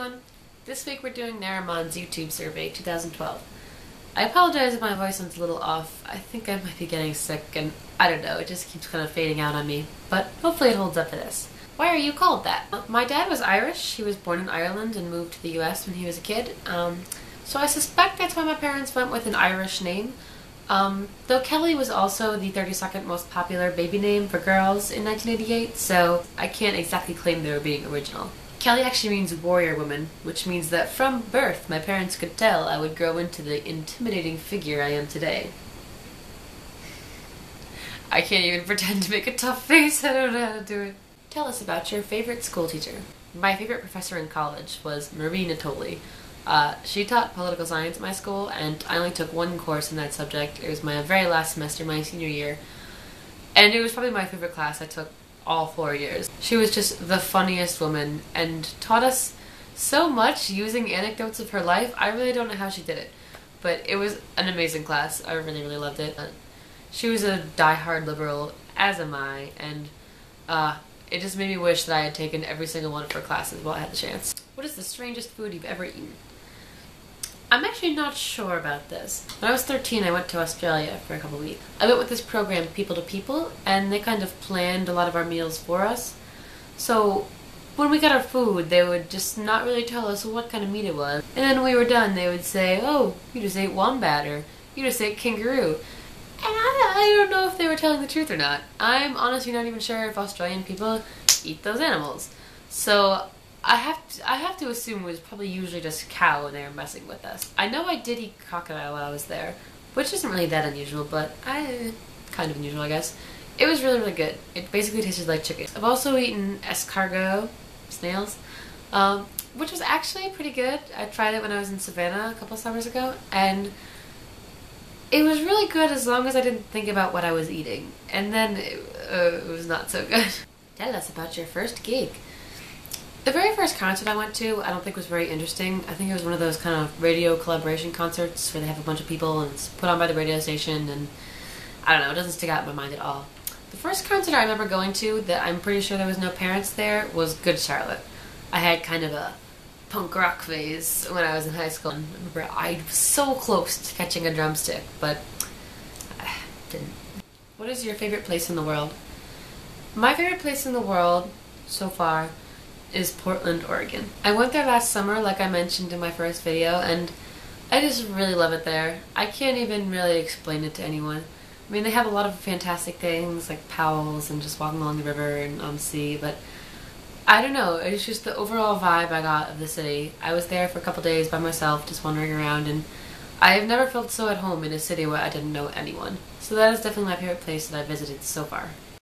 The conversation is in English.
everyone! This week we're doing Nerimon's YouTube survey 2012. I apologize if my voice sounds a little off. I think I might be getting sick and I don't know, it just keeps kind of fading out on me. But hopefully it holds up for this. Why are you called that? My dad was Irish. He was born in Ireland and moved to the US when he was a kid. So I suspect that's why my parents went with an Irish name. Though Kelly was also the 32nd most popular baby name for girls in 1988, so I can't exactly claim they were being original. Kelly actually means warrior woman, which means that from birth my parents could tell I would grow into the intimidating figure I am today. I can't even pretend to make a tough face, I don't know how to do it. Tell us about your favorite school teacher. My favorite professor in college was Marie Natoli. She taught political science at my school, and I only took one course in that subject. It was my very last semester, my senior year, and it was probably my favorite class I took all 4 years. She was just the funniest woman and taught us so much using anecdotes of her life. I really don't know how she did it, but it was an amazing class. I really loved it. She was a die-hard liberal, as am I, and it just made me wish that I had taken every single one of her classes while I had the chance. What is the strangest food you've ever eaten? I'm actually not sure about this. When I was 13, I went to Australia for a couple of weeks. I went with this program, People to People, and they kind of planned a lot of our meals for us. So when we got our food, they would just not really tell us what kind of meat it was. And then when we were done, they would say, oh, you just ate wombat, or you just ate kangaroo. And I don't know if they were telling the truth or not. I'm honestly not even sure if Australian people eat those animals. So I have to assume it was probably usually just cow when they were messing with us. I know I did eat crocodile while I was there, which isn't really that unusual, but kind of unusual, I guess. It was really good. It basically tasted like chicken. I've also eaten escargot, snails, which was actually pretty good. I tried it when I was in Savannah a couple summers ago, and it was really good as long as I didn't think about what I was eating. And then it was not so good. Tell us about your first gig. The very first concert I went to, I don't think was very interesting. I think it was one of those kind of radio collaboration concerts where they have a bunch of people and it's put on by the radio station, and I don't know, it doesn't stick out in my mind at all. The first concert I remember going to that I'm pretty sure there was no parents there was Good Charlotte. I had kind of a punk rock phase when I was in high school. I remember I was so close to catching a drumstick, but I didn't. What is your favorite place in the world? My favorite place in the world so far is Portland, Oregon. I went there last summer, like I mentioned in my first video, and I just really love it there. I can't even really explain it to anyone. I mean, they have a lot of fantastic things like Powell's and just walking along the river and on the sea, but I don't know, it's just the overall vibe I got of the city. I was there for a couple days by myself, just wandering around, and I have never felt so at home in a city where I didn't know anyone. So that is definitely my favorite place that I've visited so far.